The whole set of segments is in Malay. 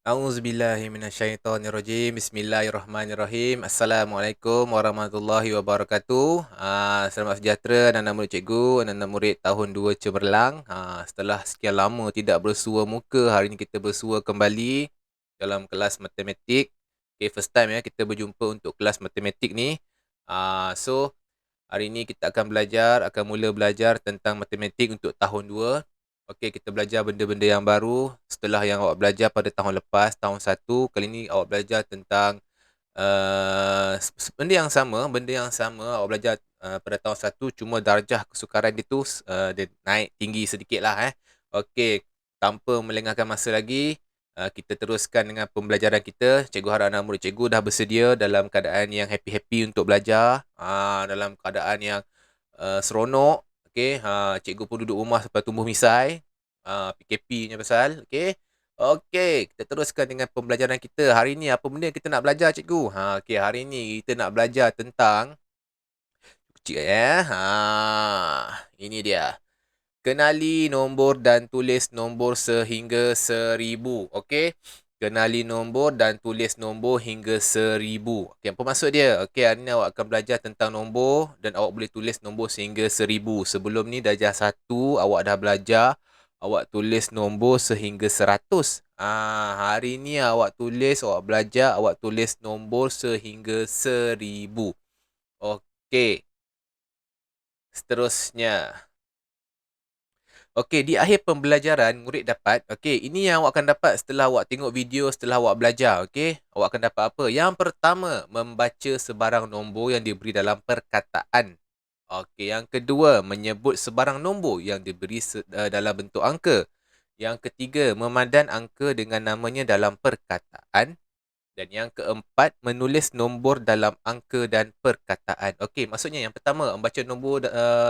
A'udzubillahi minasyaitonirrajim. Bismillahirrahmanirrahim. Assalamualaikum warahmatullahi wabarakatuh. Selamat sejahtera anak-anak murid cikgu, anak-anak murid tahun 2 cemerlang. Setelah sekian lama tidak bersua muka, hari ini kita bersua kembali dalam kelas matematik. Okay, first time ya kita berjumpa untuk kelas matematik ni. So, hari ini kita akan mula belajar tentang matematik untuk tahun 2. Okey, kita belajar benda-benda yang baru setelah yang awak belajar pada tahun lepas, tahun 1. Kali ini awak belajar tentang benda yang sama awak belajar pada tahun 1, cuma darjah kesukaran dia tu dia naik tinggi sedikitlah. Okey, tanpa melengahkan masa lagi, kita teruskan dengan pembelajaran kita. Cikgu harap anak murid cikgu dah bersedia dalam keadaan yang happy-happy untuk belajar, dalam keadaan yang seronok. Okey, cikgu pun duduk rumah sampai tumbuh misai. PKP punya pasal. Okey. Okey, kita teruskan dengan pembelajaran kita. Hari ni apa benda kita nak belajar cikgu? Okey, hari ni kita nak belajar tentang kecil ya. Ini dia. Kenali nombor dan tulis nombor sehingga 1000. Okey. Kenali nombor dan tulis nombor hingga 1000. Okey, apa maksud dia? Okey, hari ni awak akan belajar tentang nombor dan awak boleh tulis nombor sehingga 1000. Sebelum ni darjah 1 awak dah belajar, awak tulis nombor sehingga 100. Hari ni awak belajar awak tulis nombor sehingga 1000. Okey. Seterusnya. Okey, di akhir pembelajaran, murid dapat, okey, ini yang awak akan dapat setelah awak tengok video, setelah awak belajar, okey. Awak akan dapat apa? Yang pertama, membaca sebarang nombor yang diberi dalam perkataan. Okey, yang kedua, menyebut sebarang nombor yang diberi dalam bentuk angka. Yang ketiga, memadan angka dengan namanya dalam perkataan. Dan yang keempat, menulis nombor dalam angka dan perkataan. Okey, maksudnya yang pertama, membaca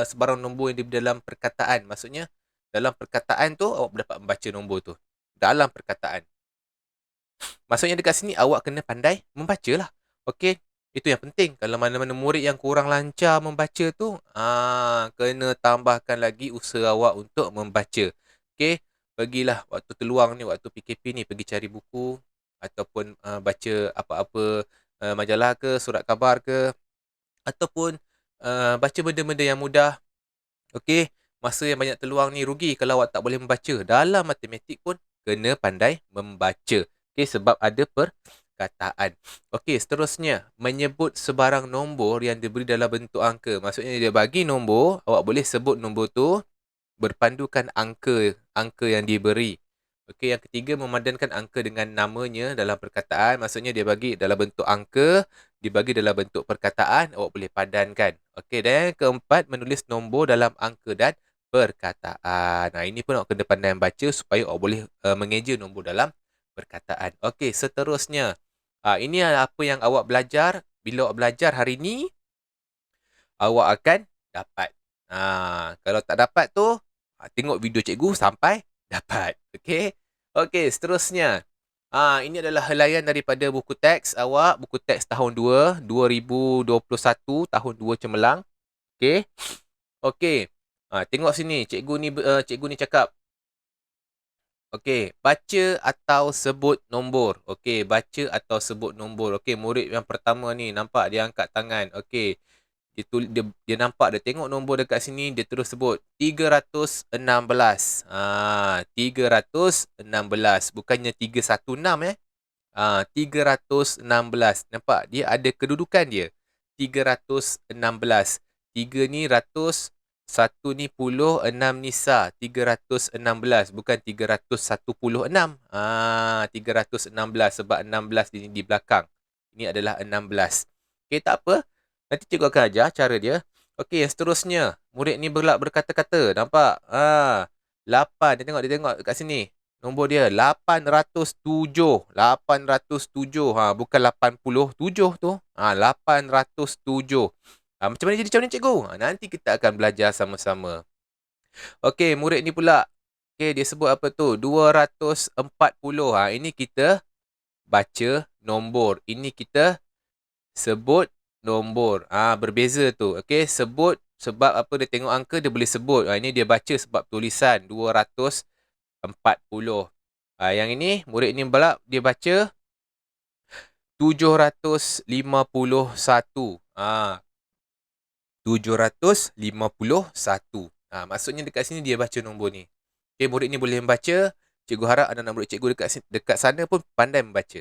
sebarang nombor yang diberi dalam perkataan. Maksudnya, dalam perkataan tu, awak dapat membaca nombor tu. Dalam perkataan. Maksudnya dekat sini, awak kena pandai membaca lah. Okey, itu yang penting. Kalau mana-mana murid yang kurang lancar membaca tu, kena tambahkan lagi usaha awak untuk membaca. Okey, pergilah waktu terluang ni, waktu PKP ni, pergi cari buku ataupun baca apa-apa majalah ke, surat khabar ke, ataupun baca benda-benda yang mudah. Okey, masa yang banyak terluang ni rugi kalau awak tak boleh membaca. Dalam matematik pun kena pandai membaca. Okey, sebab ada perkataan. Okey, seterusnya, menyebut sebarang nombor yang diberi dalam bentuk angka. Maksudnya dia bagi nombor, awak boleh sebut nombor tu berpandukan angka yang diberi. Okey, yang ketiga, memadankan angka dengan namanya dalam perkataan. Maksudnya dia bagi dalam bentuk angka, dibagi dalam bentuk perkataan, awak boleh padankan. Okey, dan yang keempat, menulis nombor dalam angka dan perkataan. Ini pun awak kena pandai membaca supaya awak boleh mengeja nombor dalam perkataan. Okey, seterusnya. Ini adalah apa yang awak belajar. Bila awak belajar hari ni, awak akan dapat. Kalau tak dapat tu, tengok video cikgu sampai dapat. Okey. Okey, seterusnya. Ini adalah helaian daripada buku teks awak, buku teks tahun 2, 2021, tahun 2 cemerlang. Okey. Okey. Tengok sini, cikgu ni cakap. Okey, baca atau sebut nombor. Okey, baca atau sebut nombor. Okey, murid yang pertama ni nampak dia angkat tangan. Okey. Dia nampak, dia tengok nombor dekat sini, dia terus sebut 316. 316, bukannya 316 316. Nampak dia ada kedudukan dia. 316. 3 ni ratus, 1 ni puluh, 6 ni sa. 316, bukan 316. 316 sebab 16 di belakang. Ini adalah 16. Okey, tak apa. Nanti cikgu akan ajar cara dia. Okey, yang seterusnya. Murid ni berkata-kata. Nampak? 8. Dia tengok dekat sini. Nombor dia 807. 807. Bukan 87 tu. 807. Macam mana jadi ni cikgu? Nanti kita akan belajar sama-sama. Okey, murid ni pula. Okey, dia sebut apa tu? 240. Ini kita baca nombor. Ini kita sebut nombor. Berbeza tu. Okey, sebut sebab apa, dia tengok angka dia boleh sebut. Ini dia baca sebab tulisan 240. Yang ini, murid ni pula dia baca 751. 751. Maksudnya dekat sini dia baca nombor ni. Okay, murid ni boleh membaca. Cikgu harap anak-anak murid cikgu dekat sana pun pandai membaca.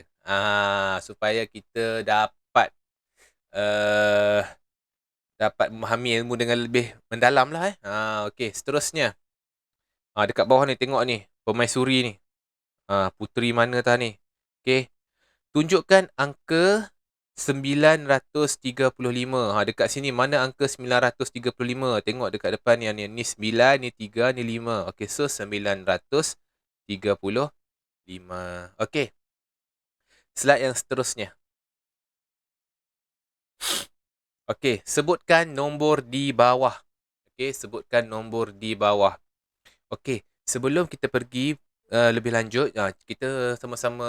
Supaya kita dapat dapat memahami ilmu dengan lebih mendalam lah. Okey, seterusnya. Dekat bawah ni, tengok ni. Permaisuri ni. Puteri mana tah ni. Okey. Tunjukkan angka 935. Dekat sini, mana angka 935? Tengok dekat depan ni. Ni 9, ni 3, ni 5. Okey, so 935. Okey. Slide yang seterusnya. Okey, sebutkan nombor di bawah. Okey, sebutkan nombor di bawah. Okey, sebelum kita pergi lebih lanjut, kita sama-sama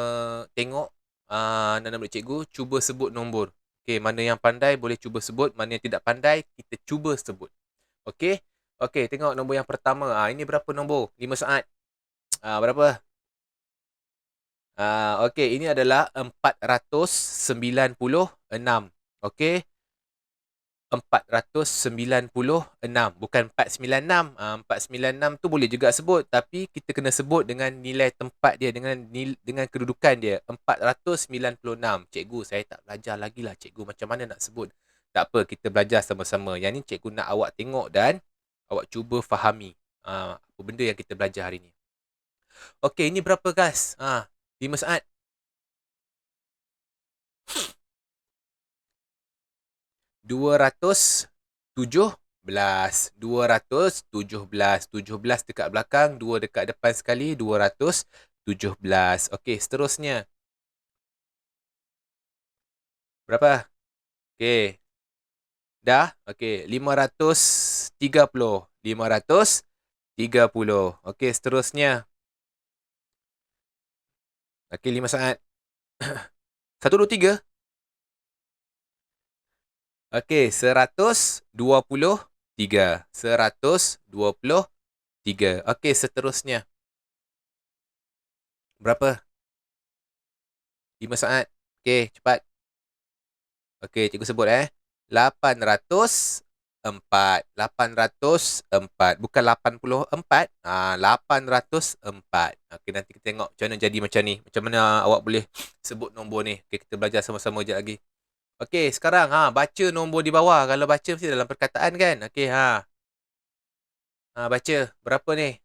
tengok anak-anak murid cikgu cuba sebut nombor. Okey, mana yang pandai boleh cuba sebut, mana yang tidak pandai kita cuba sebut. Okey. Okey, tengok nombor yang pertama. Ini berapa nombor? 5 saat. Berapa? Okey, ini adalah 496. Okey. 496, bukan 496. 496 tu boleh juga sebut, tapi kita kena sebut dengan nilai tempat dia, dengan kedudukan dia. 496. Cikgu, saya tak belajar lagi lah cikgu, macam mana nak sebut? Tak apa, kita belajar sama-sama. Yang ni cikgu nak awak tengok dan awak cuba fahami apa benda yang kita belajar hari ni. Okey, ini berapa guys? 5 saat. 217. 217. 17 dekat belakang, 2 dekat depan sekali, 217. Okey, seterusnya. Berapa? Okey. Dah? Okey, 530. 530. Okey, seterusnya. Okey, 5 saat. 123. Okey, 123. 123. Okey, seterusnya. Berapa? 5 saat. Okey, cepat. Okey, cikgu sebut 804. 804. Bukan 84. 804. Okey, nanti kita tengok macam mana jadi macam ni. Macam mana awak boleh sebut nombor ni. Okey, kita belajar sama-sama sekejap lagi. Okey, sekarang baca nombor di bawah. Kalau baca mesti dalam perkataan kan? Okey, baca. Berapa ni?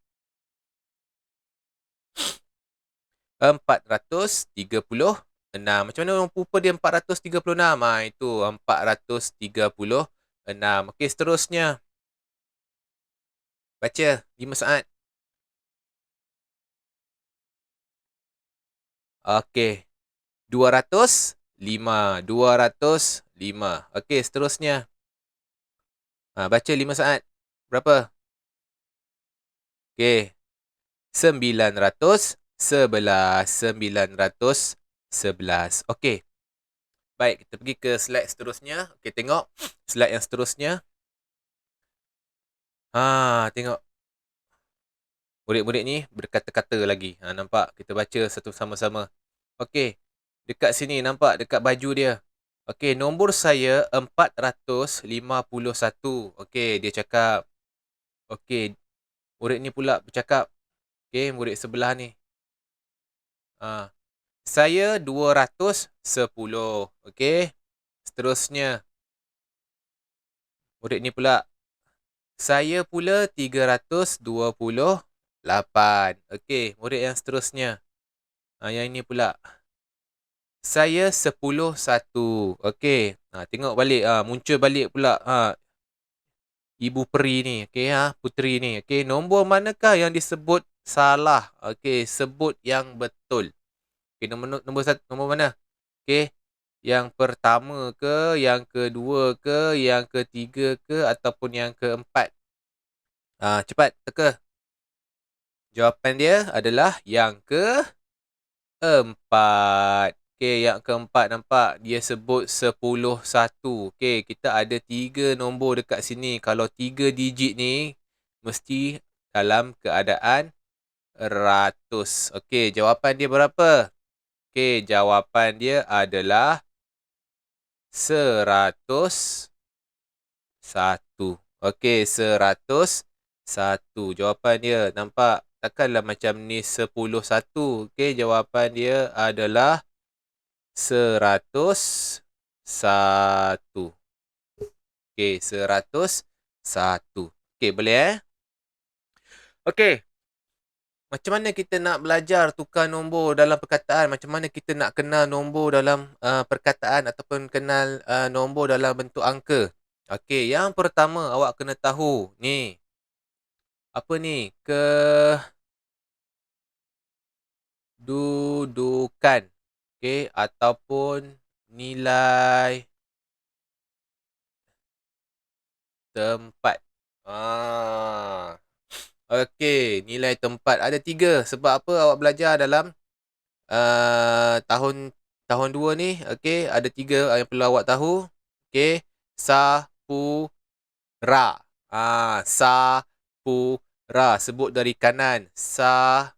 436. Macam mana orang rupa dia 436? Itu 436. Okey, seterusnya. Baca. 5 saat. Okey. 205. 205. Okey, seterusnya. Baca 5 saat. Berapa? Okey. 911. 911. Okey. Baik, kita pergi ke slide seterusnya. Okey, tengok slide yang seterusnya. Tengok. Murid-murid ni berkata-kata lagi. Nampak? Kita baca satu sama-sama. Okey. Dekat sini nampak dekat baju dia. Okey, nombor saya 451. Okey, dia cakap. Okey, murid ni pula bercakap. Okey, murid sebelah ni. Saya 210. Okey. Seterusnya. Murid ni pula. Saya pula 328. Okey, murid yang seterusnya. Yang ini pula. Saya 101. Okey. Tengok balik. Muncul balik pula. Ibu peri ni. Okey, puteri ni. Okey, nombor manakah yang disebut salah? Okey, sebut yang betul. Okey, nombor mana? Okey. Yang pertama ke, yang kedua ke, yang ketiga ke, ataupun yang keempat? Cepat, teka. Jawapan dia adalah yang keempat. Okey, yang keempat nampak dia sebut 101. Okey, kita ada 3 nombor dekat sini. Kalau 3 digit ni, mesti dalam keadaan ratus. Okey, jawapan dia berapa? Okey, jawapan dia adalah 101. Okey, 101. Jawapan dia nampak takkanlah macam ni 101. Okey, jawapan dia adalah 101. Okey, 101. Okey, boleh Okey. Macam mana kita nak belajar tukar nombor dalam perkataan? Macam mana kita nak kenal nombor dalam perkataan ataupun kenal nombor dalam bentuk angka? Okey, yang pertama awak kena tahu ni. Apa ni? Kedudukan. Okey, ataupun nilai tempat. Okey, nilai tempat. Ada 3. Sebab apa awak belajar dalam tahun 2 ni. Okey, ada 3 yang perlu awak tahu. Okey, Sapura. Sapura. Sebut dari kanan. Sapura.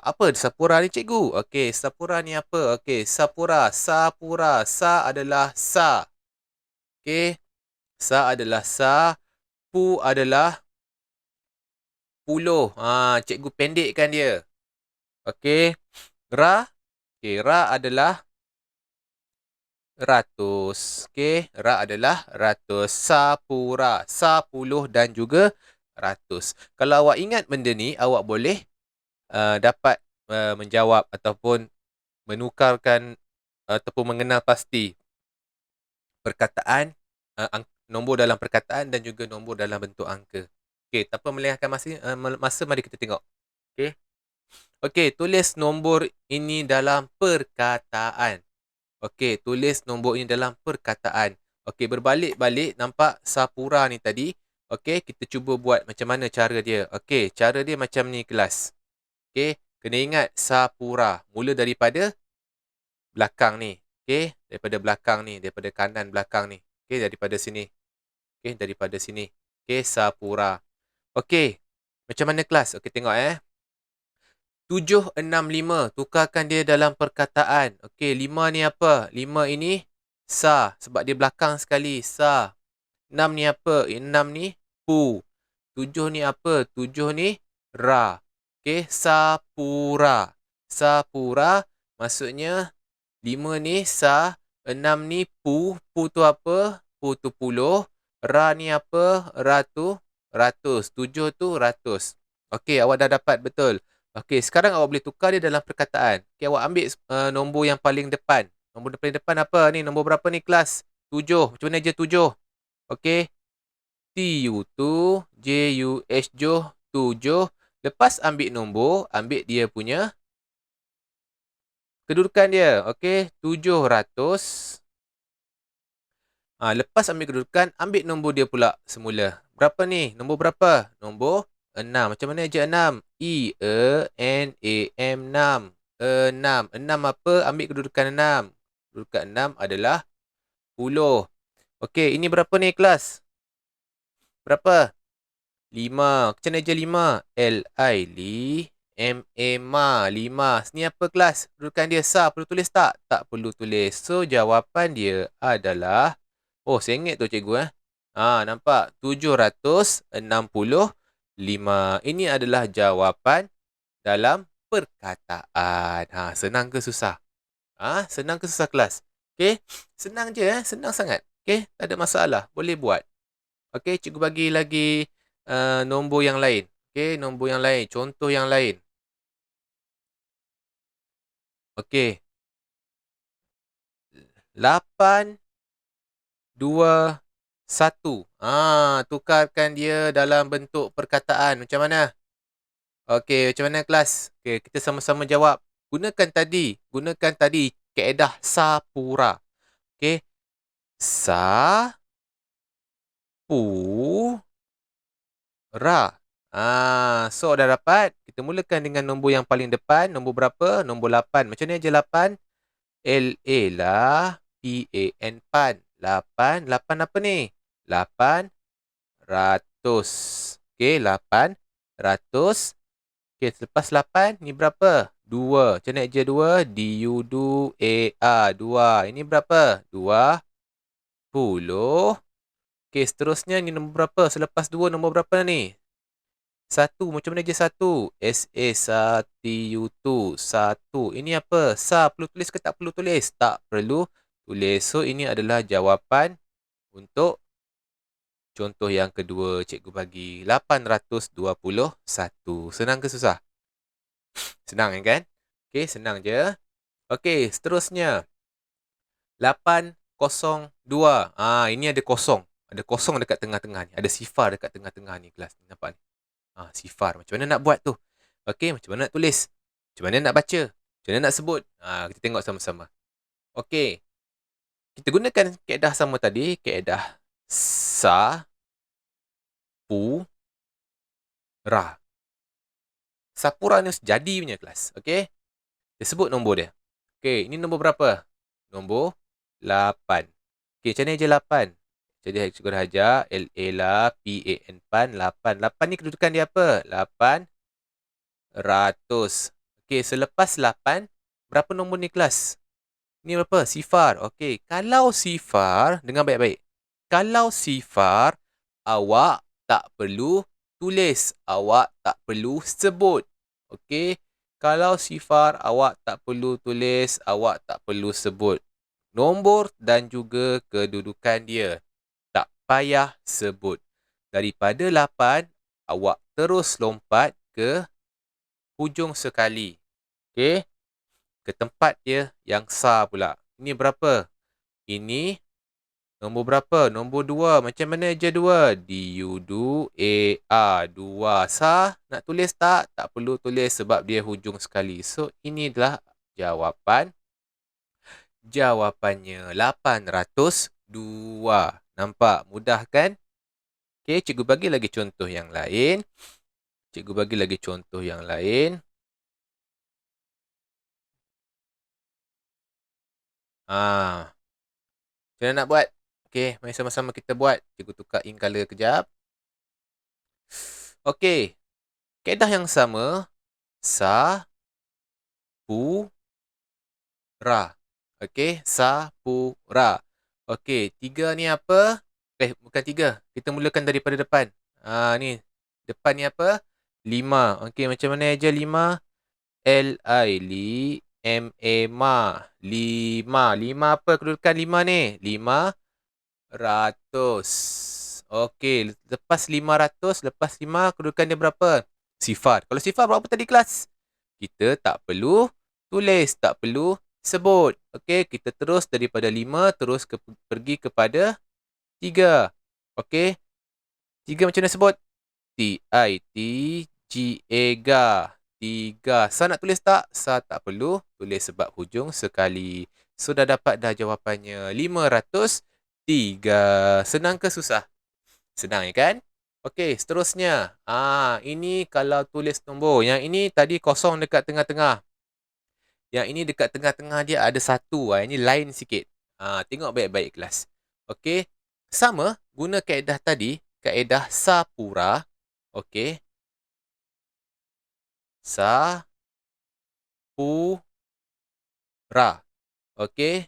Apa Sapura ni cikgu? Okey, Sapura ni apa? Okey, Sapura. Sapura. Sa adalah sa. Okey, sa adalah sa. Pu adalah puluh. Cikgu pendekkan dia. Okey. Ra. Okey, ra adalah ratus. Okey, ra adalah ratus. Sapura. 10 dan juga ratus. Kalau awak ingat benda ni, awak boleh dapat menjawab ataupun menukarkan ataupun mengenal pasti perkataan, nombor dalam perkataan dan juga nombor dalam bentuk angka. Okey, tanpa melengahkan masa, mari kita tengok. Okey. Okey, tulis nombor ini dalam perkataan. Okey, tulis nombor ini dalam perkataan. Okey, berbalik-balik nampak Sapura ni tadi. Okey, kita cuba buat macam mana cara dia. Okey, cara dia macam ni kelas. Okey, kena ingat Sapura. Mula daripada belakang ni. Okey, daripada belakang ni, daripada kanan belakang ni. Okey, daripada sini. Okey, daripada sini. Okey, Sapura. Okey, macam mana kelas? Okey, tengok 765. Tukarkan dia dalam perkataan. Okey, 5 ni apa? 5 ini sa. Sebab dia belakang sekali. Sa. 6 ni apa? 6 ni pu. 7 ni apa? 7 ni ra. Okey, Sapura. Sapura. Maksudnya 5 ni sa. 6 ni pu. Pu tu apa? Pu tu puluh. Ra ni apa? Ra tu ratus. 7 tu ratus. Okey, awak dah dapat betul. Okey, sekarang awak boleh tukar dia dalam perkataan. Okey, awak ambil nombor yang paling depan. Nombor paling depan apa ni? Nombor berapa ni kelas? 7. Macam mana je 7? Okey. TU2, JUH, 7. Lepas ambil nombor, ambil dia punya kedudukan dia. Okey, 700. Lepas ambil kedudukan, ambil nombor dia pula semula. Berapa ni? Nombor berapa? Nombor 6. Macam mana je 6? E-A-N-A-M, 6. 6. 6 apa? Ambil kedudukan 6. Kedudukan 6 adalah 10. Okey, ini berapa ni kelas? Berapa? 5. Macam mana je 5? L-I-M-A, 5. Ni apa kelas? Kedudukan dia sa. Perlu tulis tak? Tak perlu tulis. So, jawapan dia adalah sengit tu cikgu nampak 765. Ini adalah jawapan dalam perkataan. Senang ke susah? Senang ke susah kelas? Okey, senang je senang sangat. Okey, tak ada masalah. Boleh buat. Okey, cikgu bagi lagi nombor yang lain. Okey, nombor yang lain, contoh yang lain. Okey. 8 2 1. Tukarkan dia dalam bentuk perkataan. Macam mana? Okey, macam mana kelas? Okey, kita sama-sama jawab. Gunakan tadi kaedah Sapura. Okey. Sa pu ra. So dah dapat. Kita mulakan dengan nombor yang paling depan. Nombor berapa? Nombor 8. Macam ni aja 8? L-A lah. P-A-N, pan. 8. 8 apa ni? 800. Okey, 800. ratus. Okey, selepas 8, ni berapa? 2. Macam mana je 2? DU2 A2. Ini berapa? 20. Okey, seterusnya ni nombor berapa? Selepas 2, nombor berapa ni? 1. Macam mana je 1? SA1U2. 1. Ini apa? SA perlu tulis ke tak perlu tulis? Tak perlu tulis. So, ini adalah jawapan untuk contoh yang kedua. Cikgu bagi 821. Senang ke susah? Senang kan? Okey, senang je. Okey, seterusnya. 802. Ini ada kosong. Ada kosong dekat tengah-tengah ni. Ada sifar dekat tengah-tengah ni kelas ni. Nampak ni? Sifar. Macam mana nak buat tu? Okey, macam mana nak tulis? Macam mana nak baca? Macam mana nak sebut? Kita tengok sama-sama. Okey. Kita gunakan kaedah sama tadi. Kaedah sa, pu, ra. Sapura ni jadi punya kelas. Okey. Kita sebut nombor dia. Okey, ini nombor berapa? Nombor 8. Okey, macam ni je 8. Jadi cikgu dah ajar LA lah, PAN pan 8. 8 ni kedudukan dia apa? 800. Okey, selepas 8, berapa nombor ni kelas? Ni berapa? Sifar. Okey, kalau sifar, dengar baik-baik. Kalau sifar, awak tak perlu tulis. Awak tak perlu sebut. Okey, kalau sifar, awak tak perlu tulis. Awak tak perlu sebut nombor dan juga kedudukan dia. Tak payah sebut. Daripada 8, awak terus lompat ke hujung sekali. Okey, ke tempat dia yang sa pula. Ini berapa? Ini nombor berapa? Nombor 2. Macam mana je 2? DU2 A2. Sa nak tulis tak? Tak perlu tulis sebab dia hujung sekali. So, ini adalah jawapan. Jawapannya 802. Nampak? Mudah kan? Okey, cikgu bagi lagi contoh yang lain. Cikgu bagi lagi contoh yang lain. Macam mana nak buat? Okey, mari sama-sama kita buat. Cikgu tukar ink color kejap. Okey. Kaedah yang sama. Sa, pu, ra. Okey, sa, pu, ra. Okey, 3 ni apa? Bukan 3. Kita mulakan daripada depan. Ni. Depan ni apa? 5. Okey, macam mana aja 5? L-I, li, M-A, ma. 5. 5 apa kedudukan 5 ni? 500. Okey, lepas 500, lepas 5, kedudukan dia berapa? Sifar. Kalau sifar berapa tadi kelas? Kita tak perlu tulis, tak perlu sebut. Okey, kita terus daripada 5, terus pergi kepada 3. Okey, 3 macam mana sebut? T-I-T-G-A-G-A. 3. Sa nak tulis tak? Sa tak perlu tulis sebab hujung sekali. Sudah dapat dah jawapannya. 503. Senang ke susah? Senang ya kan? Okey, seterusnya. Ini kalau tulis nombor. Yang ini tadi kosong dekat tengah-tengah. Yang ini dekat tengah-tengah dia ada 1. Ini lain sikit. Tengok baik-baik kelas. Okey. Sama, guna kaedah tadi. Kaedah sapura. Okey. Sa, pu, ra. Okey.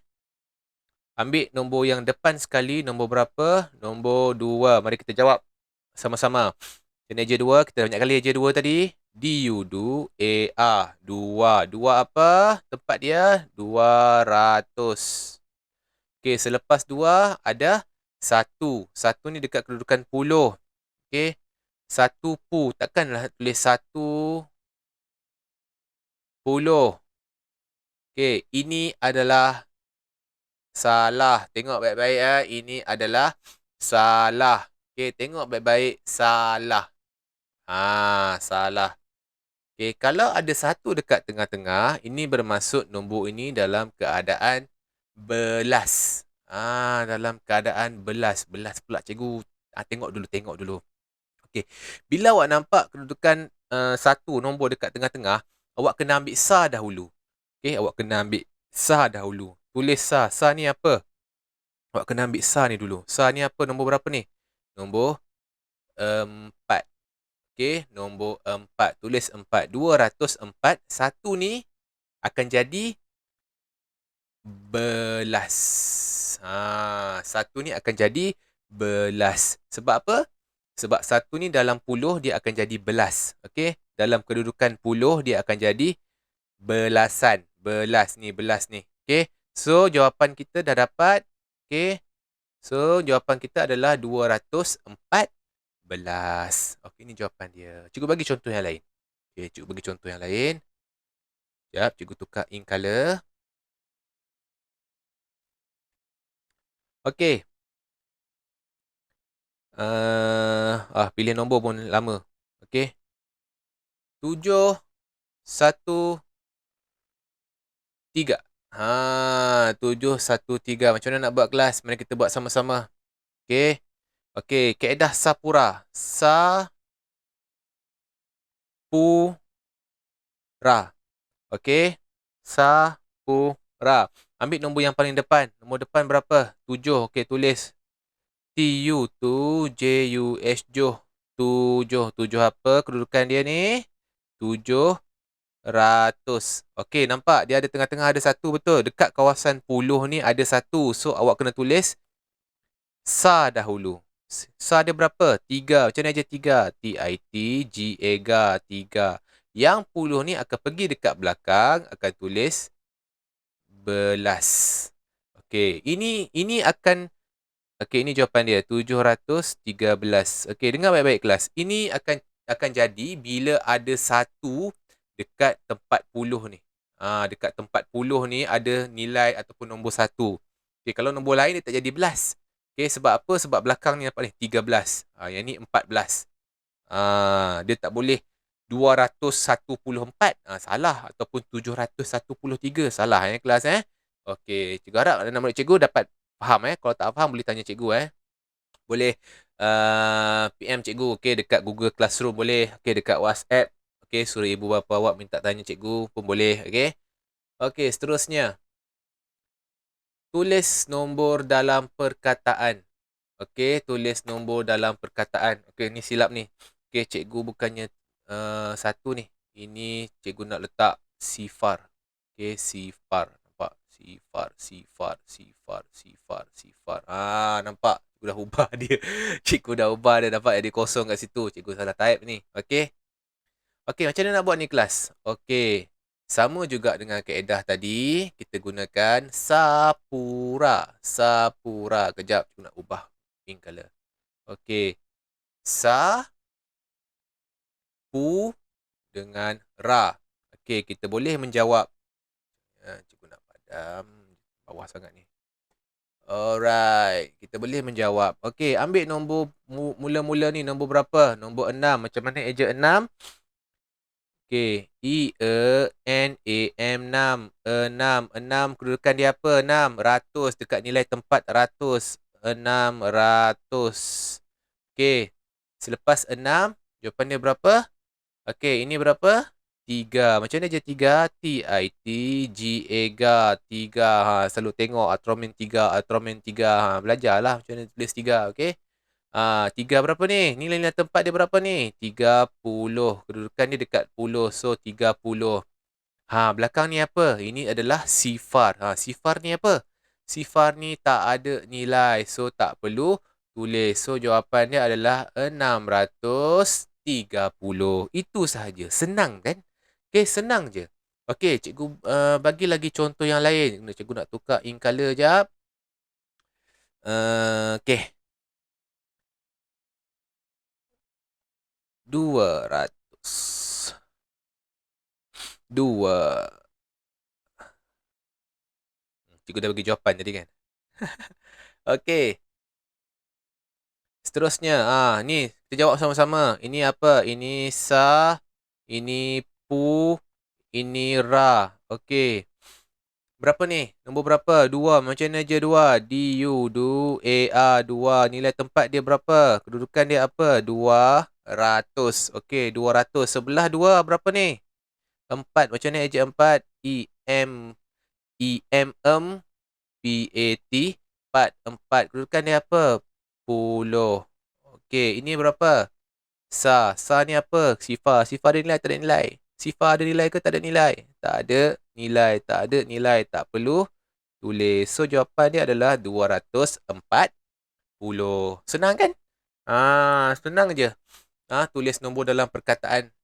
Ambil nombor yang depan sekali. Nombor berapa? Nombor 2. Mari kita jawab sama-sama. Ini aja 2. Kita banyak kali aja 2 tadi. DU2 A 2. 2 apa? Tempat dia 200. Okey, selepas 2 ada 1. 1 ni dekat kedudukan puluh. Okey. 1 pu. Takkanlah tulis 1 puluh. Okey, ini adalah salah. Tengok baik-baik Ini adalah salah. Okey, tengok baik-baik. Salah. Salah. Okey, kalau ada 1 dekat tengah-tengah, ini bermaksud nombor ini dalam keadaan belas. Dalam keadaan belas. Belas pula cikgu. Tengok dulu. Okey, bila awak nampak kedudukan 1 nombor dekat tengah-tengah, awak kena ambil sa dahulu. Okey, awak kena ambil sa dahulu. Tulis sa. Sa ni apa? Awak kena ambil sa ni dulu. Sa ni apa? Nombor berapa ni? Nombor 4. Okey, nombor 4. Tulis 4. 204. 1 ni akan jadi belas. 1 ni akan jadi belas. Sebab apa? Sebab 1 ni dalam puluh dia akan jadi belas. Okey, dalam kedudukan puluh dia akan jadi belasan. Belas ni. Okey, so jawapan kita dah dapat. Okey, so jawapan kita adalah 214. Okey, ni jawapan dia. Cikgu bagi contoh yang lain. Okey, cikgu bagi contoh yang lain. Sekejap, cikgu tukar ink color. Okey. Pilih nombor pun lama. Okey. 7, 1, 3. 7, 1, 3. Macam mana nak buat kelas? Mari kita buat sama-sama. Okey. Okey, kaedah Sapura. Sa-pu-ra. Okey. Sa-pu-ra. Ambil nombor yang paling depan. Nombor depan berapa? 7. Okey, tulis. T-U, tu, J-U-S, Juh. 7. 7 apa? Kedudukan dia ni? 700. Okey, nampak? Dia ada tengah-tengah ada 1, betul? Dekat kawasan puluh ni ada 1. So, awak kena tulis Sa dahulu. Sa dia berapa? 3. Macam mana aja 3? T-I-T-G-A-G-A. 3. Yang puluh ni akan pergi dekat belakang. Akan tulis belas. Okey, ini akan... Okey, ini jawapan dia. 713. Okey, dengar baik-baik kelas. Ini akan jadi bila ada 1 dekat tempat puluh ni. Dekat tempat puluh ni ada nilai ataupun nombor 1. Okey, kalau nombor lain dia tak jadi belas. Okey, sebab apa? Sebab belakang ni apa ni? 13. Yang ni 14. Dia tak boleh 214. Salah. Ataupun 713. Salah kelas Okey, cikgu harap anak murid cikgu dapat faham Kalau tak faham boleh tanya cikgu Boleh PM cikgu dekat Google Classroom boleh. Dekat WhatsApp. Suruh ibu bapa awak minta tanya cikgu pun boleh. Okey, seterusnya. Tulis nombor dalam perkataan. Tulis nombor dalam perkataan. Ni silap ni. Cikgu bukannya 1 ni. Ini cikgu nak letak sifar. Sifar. Nampak? Sifar. Nampak? Cikgu dah ubah dia. Cikgu dah ubah dia. Nampak ada kosong kat situ. Cikgu salah type ni. Macam mana nak buat ni kelas? Sama juga dengan kaedah tadi. Kita gunakan Sapura. Kejap, cikgu nak ubah pink color. Sa, pu dengan ra. Kita boleh menjawab. Cikgu nak padam. Bawah sangat ni. Alright. Kita boleh menjawab. Ambil nombor mula-mula ni. Nombor berapa? Nombor 6. Macam mana eja 6? E-E-N-A-M 6. 6 kedudukan dia apa? 6. Ratus. Dekat nilai tempat ratus. 600. Selepas 6, jawapan dia berapa? Ini berapa? 3. Macam mana je 3? T-I-T-G-A-G. 3. Selalu tengok Ultraman 3. Belajarlah macam mana tulis 3. 3 berapa ni? Nilai tempat dia berapa ni? 30. Kedudukan dia dekat 10. So, 30. Belakang ni apa? Ini adalah sifar. Sifar ni apa? Sifar ni tak ada nilai. So, tak perlu tulis. So, jawapan dia adalah 630. Itu sahaja. Senang kan? Senang je. Cikgu bagi lagi contoh yang lain. Cikgu nak tukar ink color jap. 200. 2. Cikgu dah bagi jawapan tadi kan? Seterusnya. Ni kita jawab sama-sama. Ini apa? Ini sa. Ini pu. Ini ra. Berapa ni? Nombor berapa? 2. Macam mana je 2? D-U. Du-A-A. 2. Nilai tempat dia berapa? Kedudukan dia apa? 200. 200. Sebelah 2 berapa ni? 4. Macam mana eja 4? E-M. E-M-M. P-A-T. 4. 4. Kedudukan dia apa? 10. Ini berapa? Sa ni apa? Sifar. Sifar ada nilai, tak ada nilai? Sifar ada nilai ke tak ada nilai? Tak ada nilai, tak ada nilai. Tak perlu tulis. So, jawapan dia adalah 240. Senang kan? Senang je. Tulis nombor dalam perkataan.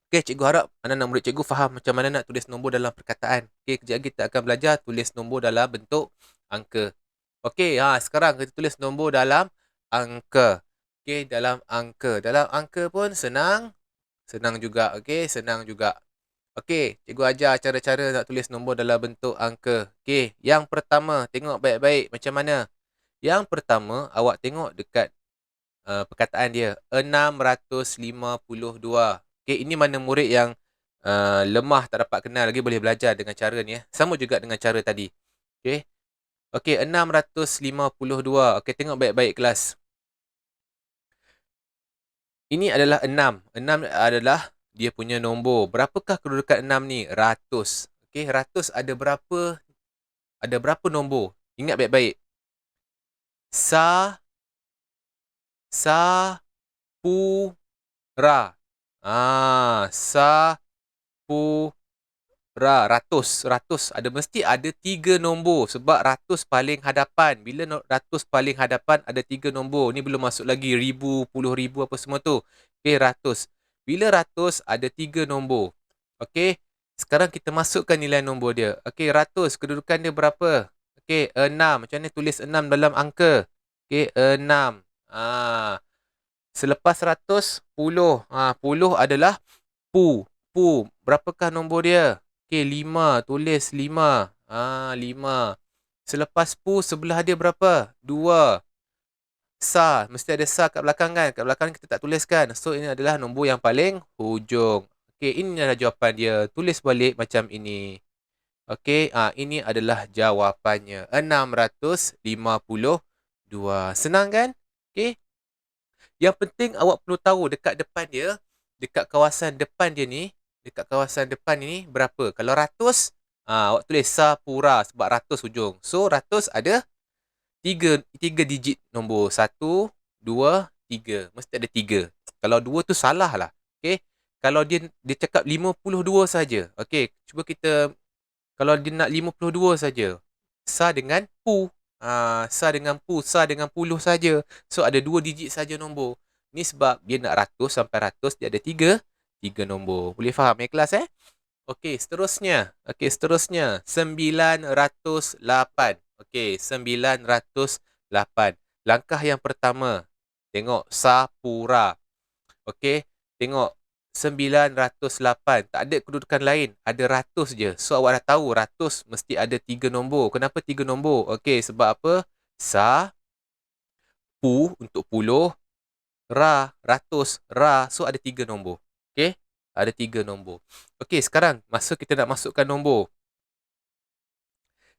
Okey, cikgu harap anak-anak murid cikgu faham macam mana nak tulis nombor dalam perkataan. Okey, kejap lagi kita akan belajar tulis nombor dalam bentuk angka. Okey, sekarang kita tulis nombor dalam angka. Okey, dalam angka. Dalam angka pun senang. Senang juga. Okey, senang juga. Okey, cikgu ajar cara-cara nak tulis nombor dalam bentuk angka. Okey, yang pertama, tengok baik-baik macam mana. Yang pertama, awak tengok dekat perkataan dia. 652. Okey, ini mana murid yang lemah, tak dapat kenal lagi boleh belajar dengan cara ni. Sama juga dengan cara tadi. Okey. Okey, 652. Okey, tengok baik-baik kelas. Ini adalah 6. 6 adalah dia punya nombor. Berapakah kedudukan 6 ni? Ratus. Okey, ratus ada berapa? Ada berapa nombor? Ingat baik-baik. Pu, ra. Pu, ra. Ratus. Mesti ada 3 nombor. Sebab ratus paling hadapan. Bila ratus paling hadapan, ada 3 nombor. Ni belum masuk lagi ribu, puluh ribu apa semua tu. Okey, ratus. Bila ratus, ada 3 nombor. Okey, sekarang kita masukkan nilai nombor dia. Okey, ratus. Kedudukan dia berapa? Okey, 6. Macam mana tulis 6 dalam angka? Okey, 6. Selepas ratus, puluh. Puluh adalah pu. Berapakah nombor dia? Okey, 5. Tulis 5. 5. Selepas pu, sebelah dia berapa? 2. Mesti ada sa kat belakang kan? Kat belakang kita tak tuliskan. So, ini adalah nombor yang paling hujung. Okey, ini adalah jawapan dia. Tulis balik macam ini. Okey, ini adalah jawapannya. 652. Senang kan? Okey. Yang penting awak perlu tahu dekat depan dia, dekat kawasan depan dia ni, dekat kawasan depan ni berapa? Kalau ratus, awak tulis Sapura sebab ratus hujung. So, ratus ada 3 digit nombor. 1, 2, 3. Mesti ada 3. Kalau 2 tu salah lah. Okay. Kalau dia cakap 52 saja. Okay. Cuba kita, kalau dia nak 52 saja. Sa dengan pu. Sa dengan puluh saja. So, ada 2 digit saja nombor. Ni sebab dia nak ratus sampai ratus, dia ada 3 nombor. Boleh faham kelas Okey, seterusnya. 908. Okey, 908. Langkah yang pertama. Tengok Sapura. Okey, tengok 908. Tak ada kedudukan lain. Ada ratus je. So, awak dah tahu ratus mesti ada 3 nombor. Kenapa 3 nombor? Okey, sebab apa? Pu untuk puluh. Ra, ratus. So, ada 3 nombor. Okey, ada 3 nombor. Okey, sekarang masa kita nak masukkan nombor.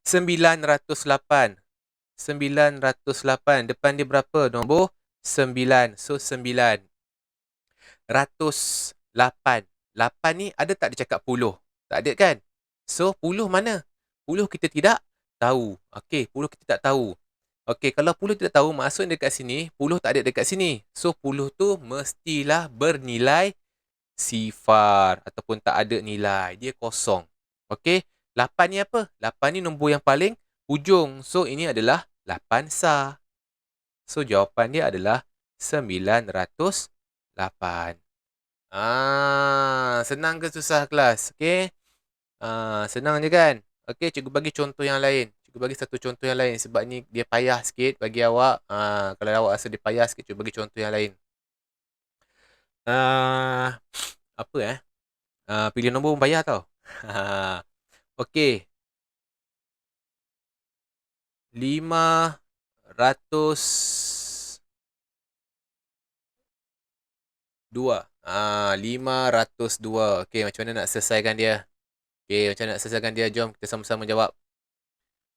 908. 908. Depan dia berapa nombor? 9. So, 9. Ratus 8. 8 ni ada tak dia cakap puluh? Tak ada kan? So, puluh mana? Puluh kita tidak tahu. Okey, puluh kita tak tahu. Okey, kalau puluh tidak tahu, maksud dekat sini, puluh tak ada dekat sini. So, puluh tu mestilah bernilai sifar ataupun tak ada nilai. Dia kosong. Okey, 8 ni apa? 8 ni nombor yang paling hujung. So, ini adalah 8 sa. So, jawapan dia adalah 908. Senang ke susah kelas? Okey. Senang je kan? Okey, cikgu bagi contoh yang lain. Cikgu bagi satu contoh yang lain sebab ni dia payah sikit bagi awak. Kalau awak rasa dia payah sikit, cikgu bagi contoh yang lain. Apa pilih nombor pun payah tau. Okey. 502. 502. Okey, macam mana nak selesaikan dia? Okey, macam mana nak selesaikan dia? Jom kita sama-sama jawab.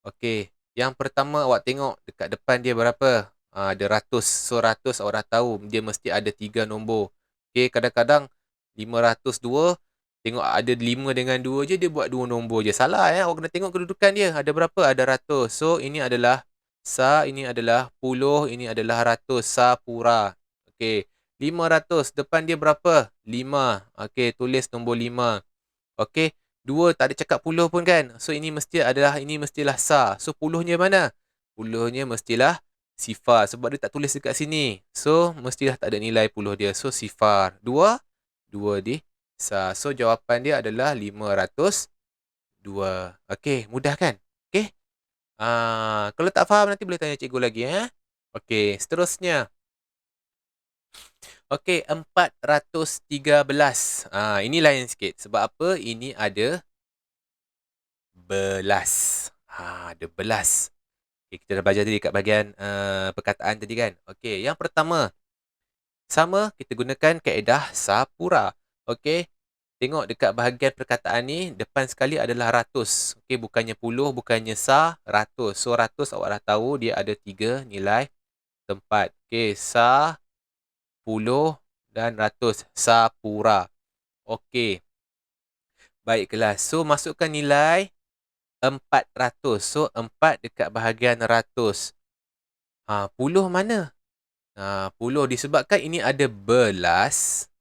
Okey, yang pertama awak tengok dekat depan dia berapa? Ada ratus. So, ratus awak dah tahu dia mesti ada 3 nombor. Okey, kadang-kadang 502, tengok ada 5 dengan 2 je, dia buat 2 nombor je. Salah awak kena tengok kedudukan dia. Ada berapa? Ada ratus. So, ini adalah sa, ini adalah puluh, ini adalah ratus. Sapura. Okey, 500. Depan dia berapa? 5. Okey, tulis nombor 5. Okey. 2 tak ada cakap puluh pun kan. So, ini mestilah sa. So, puluhnya mana? Puluhnya mestilah sifar. Sebab dia tak tulis dekat sini. So, mestilah tak ada nilai puluh dia. So, sifar. 2. 2 di sa. So, jawapan dia adalah 502. Okey, mudah kan? Okey. Kalau tak faham nanti boleh tanya cikgu lagi. Okey, seterusnya. Okey, 413. Ini lain sikit. Sebab apa? Ini ada belas. Ada belas. Okay, kita dah belajar tadi kat bahagian perkataan tadi kan. Okey, yang pertama. Sama, kita gunakan kaedah sapura. Okey, tengok dekat bahagian perkataan ni, depan sekali adalah ratus. Okey, bukannya puluh, bukannya sa, ratus. So, ratus awak dah tahu dia ada 3 nilai tempat. Okey, sa, puluh dan ratus. Sapura. Okey. Baiklah. So, masukkan nilai 400. So, 4 dekat bahagian ratus. Puluh mana? Puluh disebabkan ini ada belas.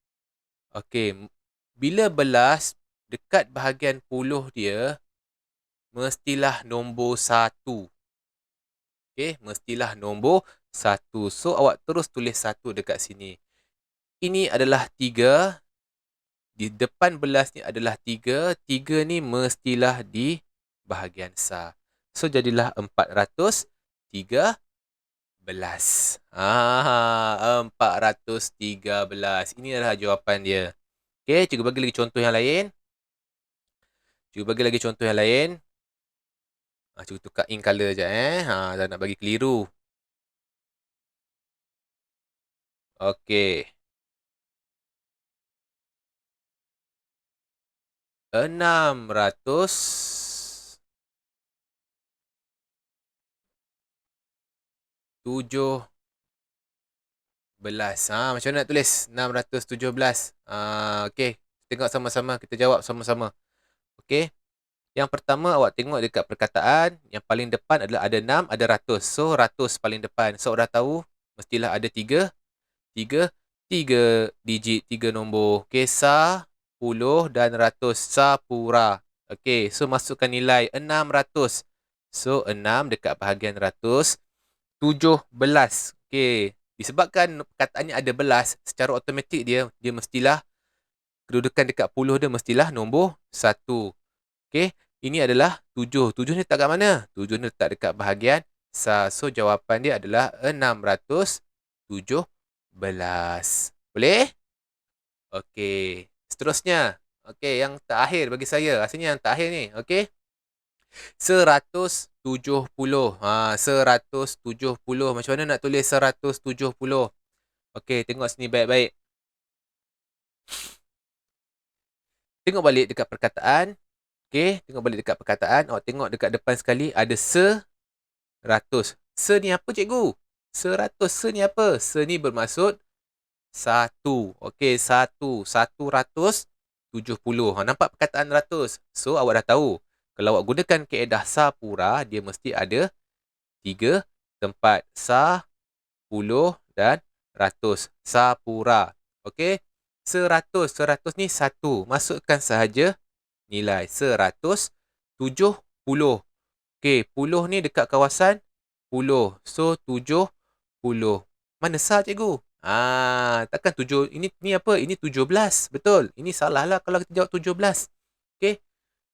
Okey. Bila belas, dekat bahagian puluh dia, mestilah nombor 1. Okey. Mestilah nombor 1. So, awak terus tulis 1 dekat sini. Ini adalah 3. Di depan belas ni adalah 3. 3 ni mestilah di bahagian sa. So, jadilah 413. 413. Ini adalah jawapan dia. Okey, cikgu bagi lagi contoh yang lain. Cikgu tukar ink color sekejap. Dah nak bagi keliru. Okey. 617. Macam mana nak tulis? 617. Okey. Tengok sama-sama. Kita jawab sama-sama. Okey. Yang pertama, awak tengok dekat perkataan. Yang paling depan adalah ada 6, ada ratus. So, ratus paling depan. So, awak dah tahu. Mestilah ada 3. 3 digit, 3 nombor. Okey. Sa, puluh dan ratus. Sapura. Okey. So, masukkan nilai 600. So, 6 dekat bahagian ratus. 17. Okey. Disebabkan perkataannya ada belas, secara automatik dia mestilah kedudukan dekat puluh dia mestilah nombor 1. Okey. Ini adalah 7. 7 ni letak kat mana? 7 ni letak dekat bahagian sa. So, jawapan dia adalah 617. Boleh? Okey. Seterusnya. Okey, yang terakhir bagi saya. Rasanya yang terakhir ni. Okey. 170. 170. Macam mana nak tulis 170? Okey, tengok sini baik-baik. Tengok balik dekat perkataan. Okey, tengok balik dekat perkataan. Awak tengok dekat depan sekali ada 100. Se ni apa cikgu? 100. Se ni apa? Se ni bermaksud 1. Okey, 1. 170. Nampak perkataan ratus? So, awak dah tahu. Kalau awak gunakan kaedah sapura, dia mesti ada 3 tempat. Sa, puluh dan ratus. Sapura. Okey. 100. 100 ni 1. Masukkan sahaja nilai. 170. Okey. Puluh ni dekat kawasan puluh. So, 70. Mana sa cikgu? Takkan 7. Ini apa? Ini 17. Betul. Ini salah lah kalau kita jawab 17. Okey.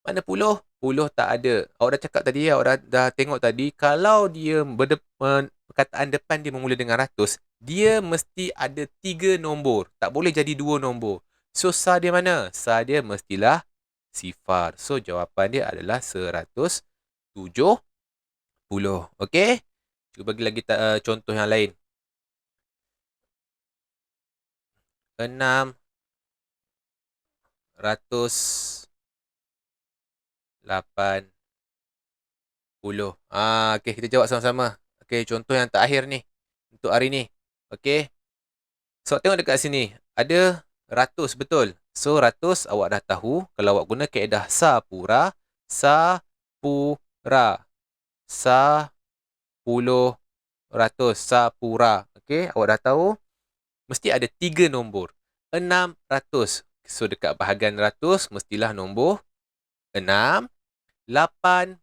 Mana puluh? Puluh tak ada. Awak dah cakap tadi, awak dah tengok tadi. Kalau dia perkataan depan dia bermula dengan ratus, dia mesti ada 3 nombor. Tak boleh jadi 2 nombor. So, sa dia mana? Sa dia mestilah sifar. So, jawapan dia adalah 170. Okey? Cuba bagi lagi contoh yang lain. 680. Okey, kita jawab sama-sama. Okey, contoh yang terakhir ni. Untuk hari ni. Okey. So, tengok dekat sini. Ada ratus, betul. So, ratus awak dah tahu. Kalau awak guna kaedah sapura. Sapura. Sa, puluh, ratus. Sapura. Okey, awak dah tahu. mesti ada 3 nombor. 600. So, dekat bahagian ratus, mestilah nombor 6. 80.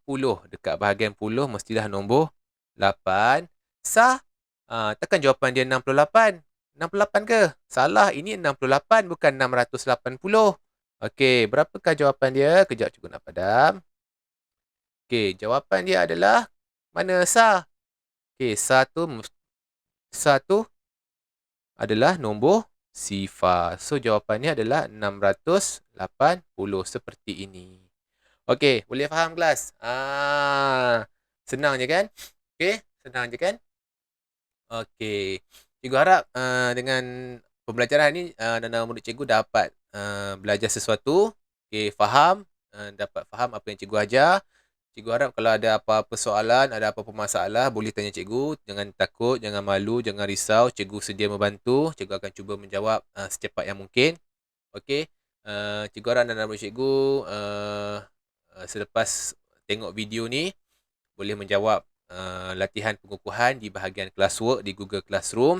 Dekat bahagian puluh, mestilah nombor 8. Sah? Takkan jawapan dia 68. 68 ke? Salah. Ini 68, bukan 680. Okey, berapakah jawapan dia? Kejap cikgu nak padam. Okey, jawapan dia adalah mana sah? Okey, satu adalah nombor sifar. So, jawapannya adalah 680 seperti ini. Okey, boleh faham kelas? Senang je kan? Okey, senang je kan? Okey. Cikgu harap dengan pembelajaran ni anak-anak murid cikgu dapat belajar sesuatu, okey, faham, dapat faham apa yang cikgu ajar. Cikgu harap kalau ada apa-apa soalan, ada apa-apa masalah, boleh tanya cikgu. Jangan takut, jangan malu, jangan risau. Cikgu sedia membantu. Cikgu akan cuba menjawab secepat yang mungkin. Okey. Cikgu harap anak-anak murid cikgu selepas tengok video ni boleh menjawab latihan pengukuhan di bahagian classwork di Google Classroom.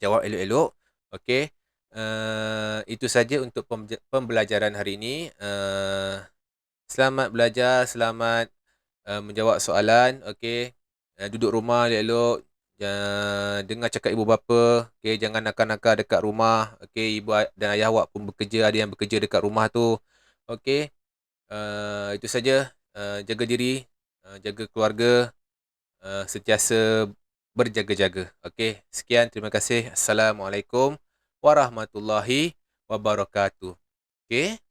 Jawab elok-elok. Okey. Itu saja untuk pembelajaran hari ini. Selamat belajar, selamat menjawab soalan. Okey. Duduk rumah elok-elok. Dengar cakap ibu bapa. Okey, jangan nakal-nakal dekat rumah. Okey, ibu dan ayah awak pun bekerja, ada yang bekerja dekat rumah tu. Okey. Itu saja. Jaga diri, jaga keluarga, sentiasa berjaga-jaga. Okey, sekian, terima kasih. Assalamualaikum warahmatullahi wabarakatuh. Okey.